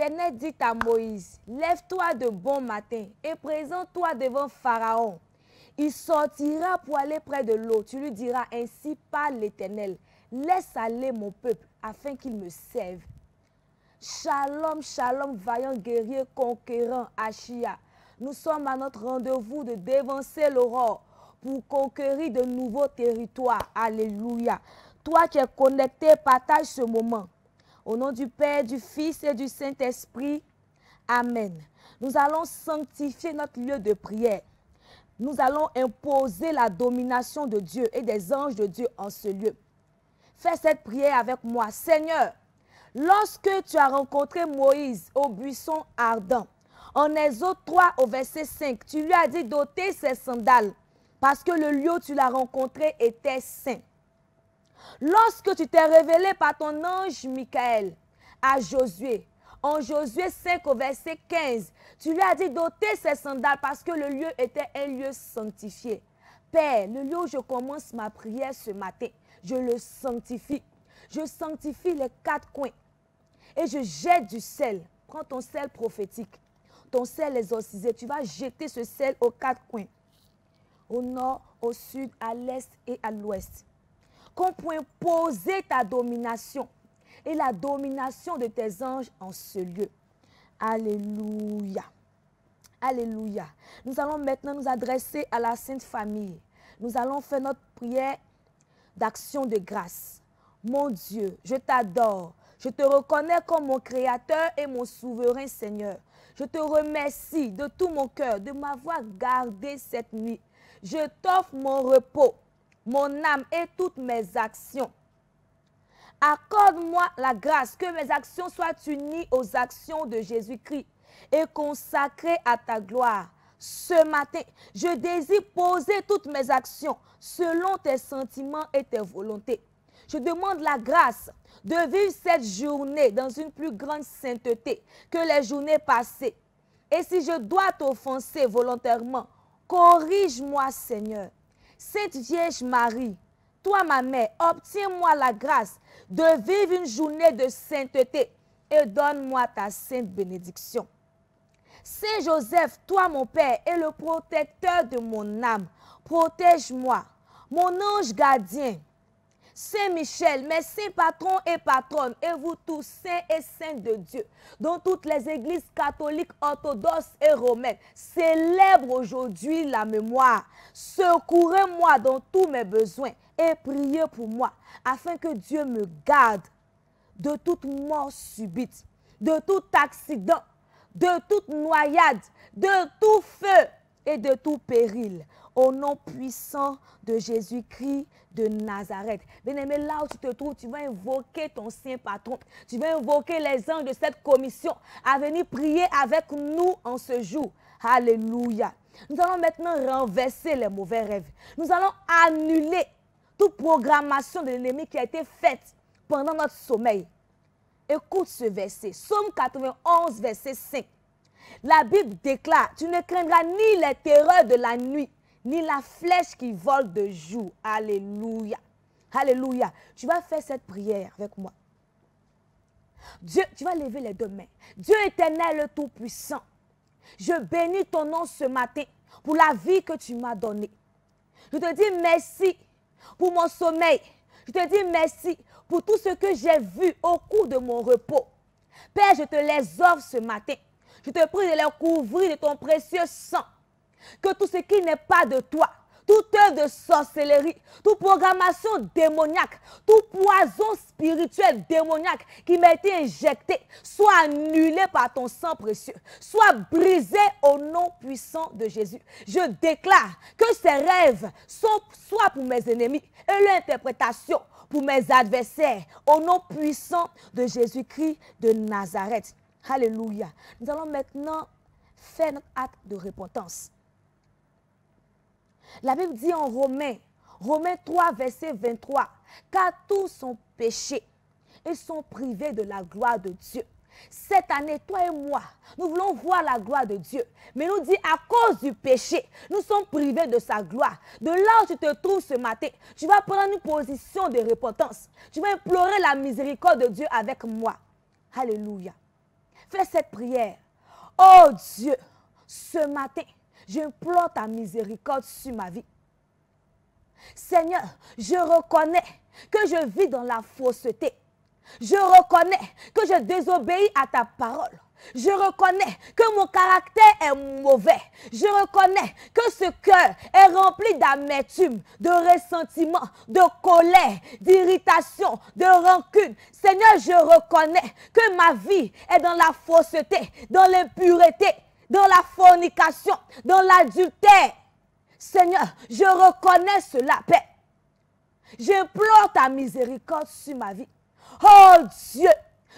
l'Éternel dit à Moïse, lève-toi de bon matin et présente-toi devant Pharaon. Il sortira pour aller près de l'eau. Tu lui diras, ainsi parle l'Éternel. Laisse aller mon peuple afin qu'il me serve. Shalom, shalom, vaillant guerrier conquérant, Achia. Nous sommes à notre rendez-vous de dévancer l'aurore pour conquérir de nouveaux territoires. Alléluia. Toi qui es connecté, partage ce moment. Au nom du Père, du Fils et du Saint-Esprit. Amen. Nous allons sanctifier notre lieu de prière. Nous allons imposer la domination de Dieu et des anges de Dieu en ce lieu. Fais cette prière avec moi. Seigneur, lorsque tu as rencontré Moïse au buisson ardent, en Exode 3 au verset 5, tu lui as dit d'ôter ses sandales parce que le lieu où tu l'as rencontré était saint. Lorsque tu t'es révélé par ton ange Michael à Josué, en Josué 5 au verset 15, tu lui as dit d'ôter ses sandales parce que le lieu était un lieu sanctifié. Père, le lieu où je commence ma prière ce matin, je le sanctifie. Je sanctifie les 4 coins et je jette du sel. Prends ton sel prophétique, ton sel exorcisé. Tu vas jeter ce sel aux 4 coins, au nord, au sud, à l'est et à l'ouest. Qu'on peut imposer ta domination et la domination de tes anges en ce lieu. Alléluia. Alléluia. Nous allons maintenant nous adresser à la Sainte Famille. Nous allons faire notre prière d'action de grâce. Mon Dieu, je t'adore. Je te reconnais comme mon Créateur et mon souverain Seigneur. Je te remercie de tout mon cœur de m'avoir gardé cette nuit. Je t'offre mon repos, mon âme et toutes mes actions. Accorde-moi la grâce que mes actions soient unies aux actions de Jésus-Christ et consacrées à ta gloire. Ce matin, je désire poser toutes mes actions selon tes sentiments et tes volontés. Je demande la grâce de vivre cette journée dans une plus grande sainteté que les journées passées. Et si je dois t'offenser volontairement, corrige-moi, Seigneur. Sainte Vierge Marie, toi ma mère, obtiens-moi la grâce de vivre une journée de sainteté et donne-moi ta sainte bénédiction. Saint Joseph, toi mon Père et le protecteur de mon âme, protège-moi, mon ange gardien. Saint Michel, mes saints patrons et patronnes, et vous tous, saints et saintes de Dieu, dont toutes les églises catholiques, orthodoxes et romaines célèbrent aujourd'hui la mémoire. Secourez-moi dans tous mes besoins et priez pour moi, afin que Dieu me garde de toute mort subite, de tout accident, de toute noyade, de tout feu et de tout péril. Au nom puissant de Jésus-Christ de Nazareth. Bien-aimé, là où tu te trouves, tu vas invoquer ton saint patron. Tu vas invoquer les anges de cette commission à venir prier avec nous en ce jour. Alléluia. Nous allons maintenant renverser les mauvais rêves. Nous allons annuler toute programmation de l'ennemi qui a été faite pendant notre sommeil. Écoute ce verset. Psaume 91, verset 5. La Bible déclare, tu ne craindras ni les terreurs de la nuit, ni la flèche qui vole de jour. Alléluia. Alléluia. Tu vas faire cette prière avec moi. Dieu, tu vas lever les deux mains. Dieu éternel, le Tout-Puissant, je bénis ton nom ce matin pour la vie que tu m'as donnée. Je te dis merci pour mon sommeil. Je te dis merci pour tout ce que j'ai vu au cours de mon repos. Père, je te les offre ce matin. Je te prie de les couvrir de ton précieux sang. Que tout ce qui n'est pas de toi, toute œuvre de sorcellerie, toute programmation démoniaque, tout poison spirituel démoniaque qui m'a été injecté, soit annulé par ton sang précieux, soit brisé au nom puissant de Jésus. Je déclare que ces rêves sont soit pour mes ennemis et leur interprétation pour mes adversaires, au nom puissant de Jésus-Christ de Nazareth. Alléluia. Nous allons maintenant faire notre acte de repentance. La Bible dit en Romains 3, verset 23, car tous sont péchés et sont privés de la gloire de Dieu. Cette année, toi et moi, nous voulons voir la gloire de Dieu. Mais nous dit, à cause du péché, nous sommes privés de sa gloire. De là où tu te trouves ce matin, tu vas prendre une position de repentance. Tu vas implorer la miséricorde de Dieu avec moi. Alléluia. Fais cette prière. Oh Dieu, ce matin, j'implore ta miséricorde sur ma vie. Seigneur, je reconnais que je vis dans la fausseté. Je reconnais que je désobéis à ta parole. Je reconnais que mon caractère est mauvais. Je reconnais que ce cœur est rempli d'amertume, de ressentiment, de colère, d'irritation, de rancune. Seigneur, je reconnais que ma vie est dans la fausseté, dans l'impureté, dans la fornication, dans l'adultère. Seigneur, je reconnais cela, Père. J'implore ta miséricorde sur ma vie. Oh Dieu,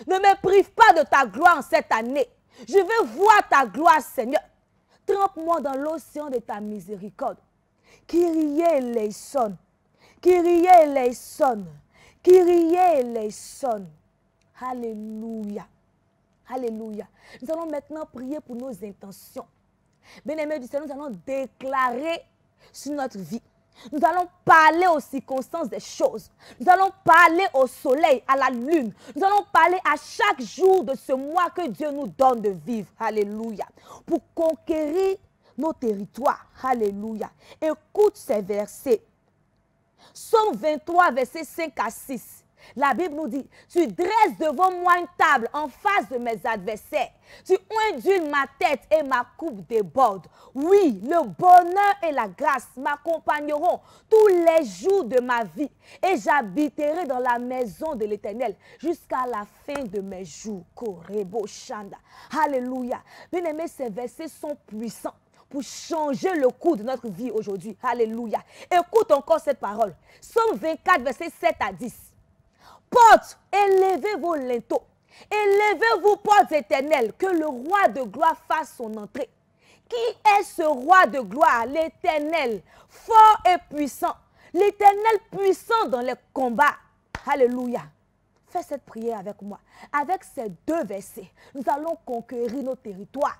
ne me prive pas de ta gloire en cette année. Je veux voir ta gloire, Seigneur. Trempe-moi dans l'océan de ta miséricorde. Kyrie eleison, Kyrie eleison, Kyrie eleison. Alléluia. Alléluia. Nous allons maintenant prier pour nos intentions. Bien-aimés du Seigneur, nous allons déclarer sur notre vie. Nous allons parler aux circonstances des choses. Nous allons parler au soleil, à la lune. Nous allons parler à chaque jour de ce mois que Dieu nous donne de vivre. Alléluia. Pour conquérir nos territoires. Alléluia. Écoute ces versets. Psaume 23, versets 5 à 6. La Bible nous dit, tu dresses devant moi une table en face de mes adversaires. Tu ondules ma tête et ma coupe déborde. Oui, le bonheur et la grâce m'accompagneront tous les jours de ma vie. Et j'habiterai dans la maison de l'Éternel jusqu'à la fin de mes jours. Korebo Shanda. Alléluia. Bien-aimés, ces versets sont puissants pour changer le cours de notre vie aujourd'hui. Alléluia. Écoute encore cette parole. Psaume 24, versets 7 à 10. Portes, élevez vos linteaux, élevez-vous portes éternelles, que le roi de gloire fasse son entrée. Qui est ce roi de gloire? L'Éternel, fort et puissant, l'Éternel puissant dans les combats. Alléluia. Fais cette prière avec moi. Avec ces deux versets, nous allons conquérir nos territoires.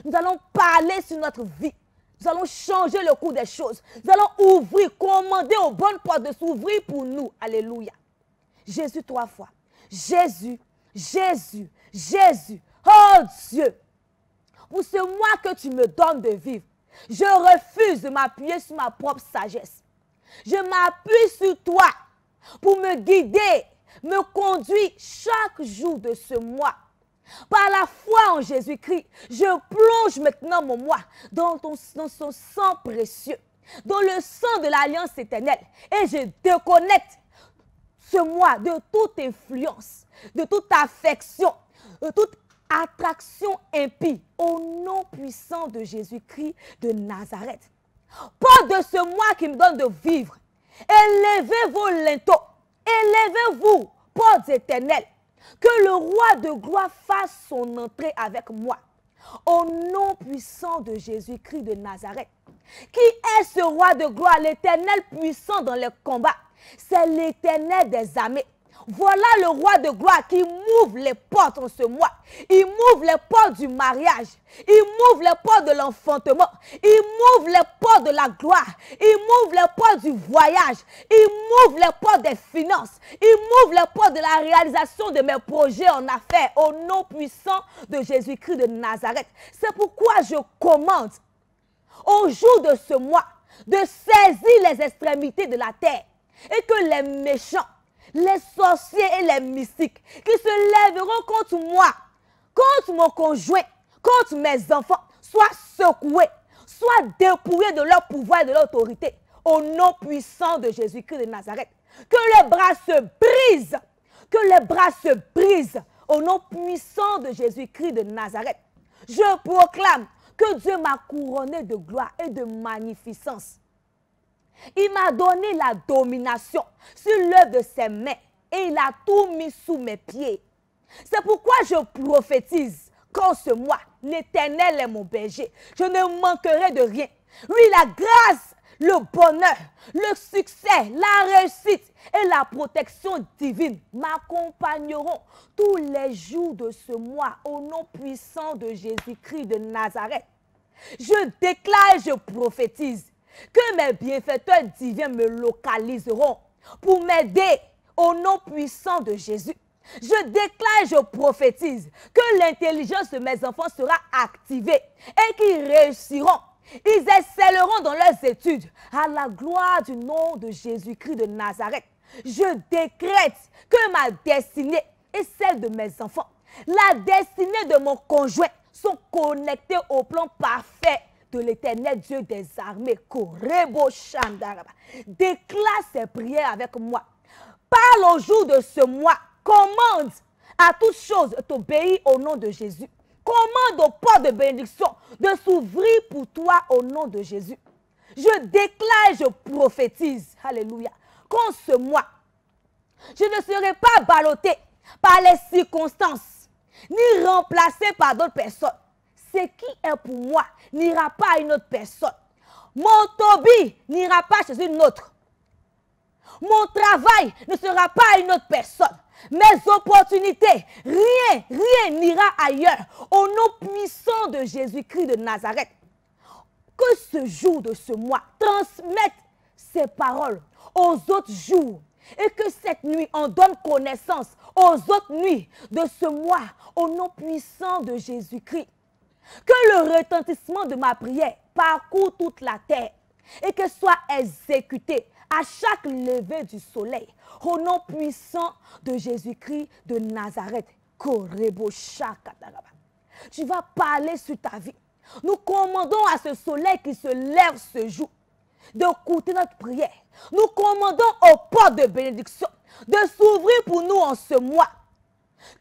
Nous allons parler sur notre vie. Nous allons changer le cours des choses. Nous allons ouvrir, commander aux bonnes portes de s'ouvrir pour nous. Alléluia. Jésus 3 fois. Jésus, Jésus, Jésus. Oh Dieu, pour ce mois que tu me donnes de vivre, je refuse de m'appuyer sur ma propre sagesse. Je m'appuie sur toi pour me guider, me conduire chaque jour de ce mois. Par la foi en Jésus-Christ, je plonge maintenant mon moi dans son sang précieux, dans le sang de l'alliance éternelle, et je déconnecte ce mois de toute influence, de toute affection, de toute attraction impie, au nom puissant de Jésus-Christ de Nazareth. Porte de ce mois qui me donne de vivre, élevez vos linteaux, élevez-vous, portes éternelles, que le roi de gloire fasse son entrée avec moi. Au nom puissant de Jésus-Christ de Nazareth. Qui est ce roi de gloire? L'Éternel puissant dans les combats. C'est l'Éternel des armées. Voilà le roi de gloire qui m'ouvre les portes en ce mois. Il m'ouvre les portes du mariage. Il m'ouvre les portes de l'enfantement. Il m'ouvre les portes de la gloire. Il m'ouvre les portes du voyage. Il m'ouvre les portes des finances. Il m'ouvre les portes de la réalisation de mes projets en affaires au nom puissant de Jésus-Christ de Nazareth. C'est pourquoi je commande au jour de ce mois de saisir les extrémités de la terre et que les méchants, les sorciers et les mystiques qui se lèveront contre moi, contre mon conjoint, contre mes enfants, soient secoués, soient dépouillés de leur pouvoir et de leur autorité, au nom puissant de Jésus-Christ de Nazareth. Que les bras se brisent, que les bras se brisent, au nom puissant de Jésus-Christ de Nazareth. Je proclame que Dieu m'a couronné de gloire et de magnificence. Il m'a donné la domination sur l'œuvre de ses mains et il a tout mis sous mes pieds. C'est pourquoi je prophétise qu'en ce mois, l'Éternel est mon berger. Je ne manquerai de rien. Lui, la grâce, le bonheur, le succès, la réussite et la protection divine m'accompagneront tous les jours de ce mois au nom puissant de Jésus-Christ de Nazareth. Je déclare et je prophétise que mes bienfaiteurs divins me localiseront pour m'aider au nom puissant de Jésus. Je déclare et je prophétise que l'intelligence de mes enfants sera activée et qu'ils réussiront. Ils excelleront dans leurs études à la gloire du nom de Jésus-Christ de Nazareth. Je décrète que ma destinée et celle de mes enfants, la destinée de mon conjoint sont connectées au plan parfait de l'Éternel Dieu des armées. Déclare ces prières avec moi. Parle au jour de ce mois. Commande à toute chose de t'obéir au nom de Jésus. Commande aux portes de bénédiction de s'ouvrir pour toi au nom de Jésus. Je déclare et je prophétise, alléluia, qu'en ce mois, je ne serai pas ballotté par les circonstances, ni remplacé par d'autres personnes. Ce qui est pour moi n'ira pas à une autre personne. Mon Toby n'ira pas chez une autre. Mon travail ne sera pas à une autre personne. Mes opportunités, rien n'ira ailleurs. Au nom puissant de Jésus-Christ de Nazareth. Que ce jour de ce mois transmette ces paroles aux autres jours. Et que cette nuit en donne connaissance aux autres nuits de ce mois. Au nom puissant de Jésus-Christ. Que le retentissement de ma prière parcourt toute la terre. Et qu'elle soit exécutée à chaque lever du soleil, au nom puissant de Jésus-Christ de Nazareth. Tu vas parler sur ta vie. Nous commandons à ce soleil qui se lève ce jour d'écouter notre prière. Nous commandons aux portes de bénédiction de s'ouvrir pour nous en ce mois.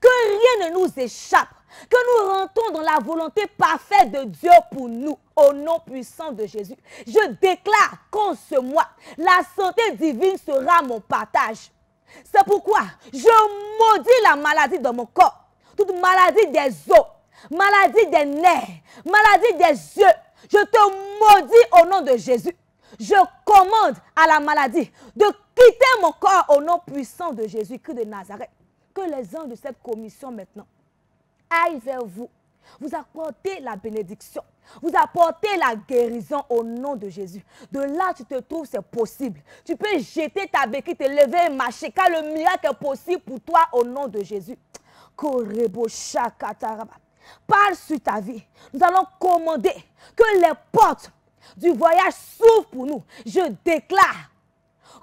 Que rien ne nous échappe. Que nous rentrons dans la volonté parfaite de Dieu pour nous, au nom puissant de Jésus. Je déclare qu'en ce mois, la santé divine sera mon partage. C'est pourquoi je maudis la maladie dans mon corps, toute maladie des os, maladie des nerfs, maladie des yeux. Je te maudis au nom de Jésus. Je commande à la maladie de quitter mon corps au nom puissant de Jésus-Christ de Nazareth. Que les anges de cette commission maintenant aille vers vous, vous apportez la bénédiction, vous apportez la guérison au nom de Jésus. De là tu te trouves, c'est possible. Tu peux jeter ta béquille, te lever et marcher, car le miracle est possible pour toi au nom de Jésus. Parle sur ta vie. Nous allons commander que les portes du voyage s'ouvrent pour nous. Je déclare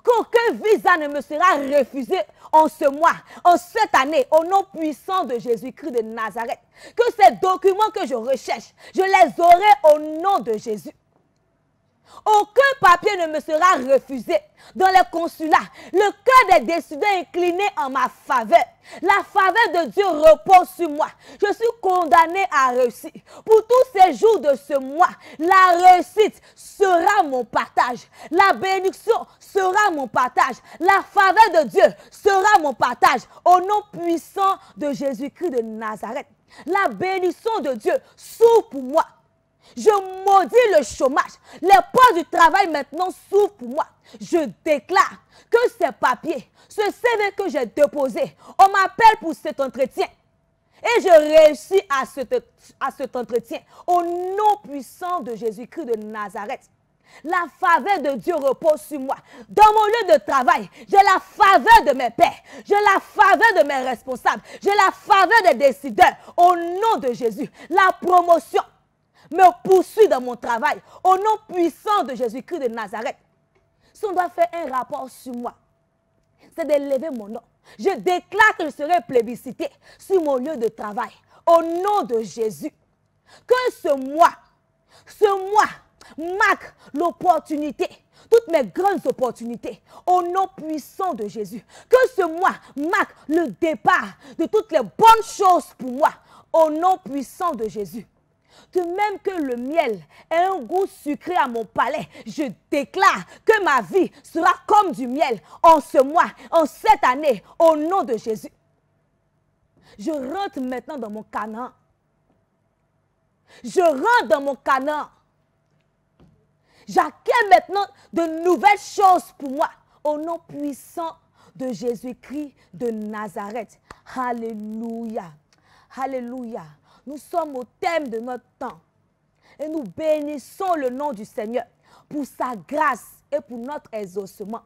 qu'aucun visa ne me sera refusé en ce mois, en cette année, au nom puissant de Jésus-Christ de Nazareth. Que ces documents que je recherche, je les aurai au nom de Jésus. Aucun papier ne me sera refusé dans les consulats. Le cœur des décideurs est incliné en ma faveur. La faveur de Dieu repose sur moi. Je suis condamné à réussir. Pour tous ces jours de ce mois, la réussite sera mon partage. La bénédiction sera mon partage. La faveur de Dieu sera mon partage. Au nom puissant de Jésus-Christ de Nazareth. La bénédiction de Dieu s'ouvre pour moi. Je maudis le chômage. Les portes du travail maintenant s'ouvrent pour moi. Je déclare que ces papiers, ce CV que j'ai déposé, on m'appelle pour cet entretien. Et je réussis à cet entretien. Au nom puissant de Jésus-Christ de Nazareth. La faveur de Dieu repose sur moi. Dans mon lieu de travail, j'ai la faveur de mes pères. J'ai la faveur de mes responsables. J'ai la faveur des décideurs. Au nom de Jésus, la promotion me poursuit dans mon travail. Au nom puissant de Jésus-Christ de Nazareth. Si on doit faire un rapport sur moi, c'est d'élever mon nom. Je déclare que je serai plébiscité sur mon lieu de travail. Au nom de Jésus. Que ce mois marque l'opportunité, toutes mes grandes opportunités, au nom puissant de Jésus. Que ce mois marque le départ de toutes les bonnes choses pour moi, au nom puissant de Jésus. De même que le miel est un goût sucré à mon palais, je déclare que ma vie sera comme du miel en ce mois, en cette année, au nom de Jésus. Je rentre maintenant dans mon Canaan. Je rentre dans mon Canaan. J'accueille maintenant de nouvelles choses pour moi, au nom puissant de Jésus-Christ de Nazareth. Alléluia. Alléluia. Nous sommes au thème de notre temps et nous bénissons le nom du Seigneur pour sa grâce et pour notre exaucement.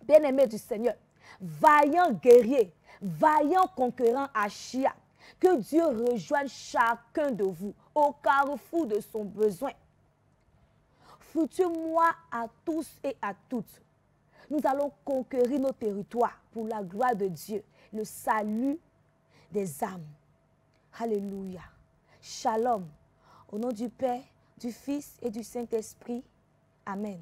Bien-aimés du Seigneur, vaillant guerrier, vaillant conquérant Achia, que Dieu rejoigne chacun de vous au carrefour de son besoin. Futur moi à tous et à toutes, nous allons conquérir nos territoires pour la gloire de Dieu, le salut des âmes. Alléluia. Shalom. Au nom du Père, du Fils et du Saint-Esprit. Amen.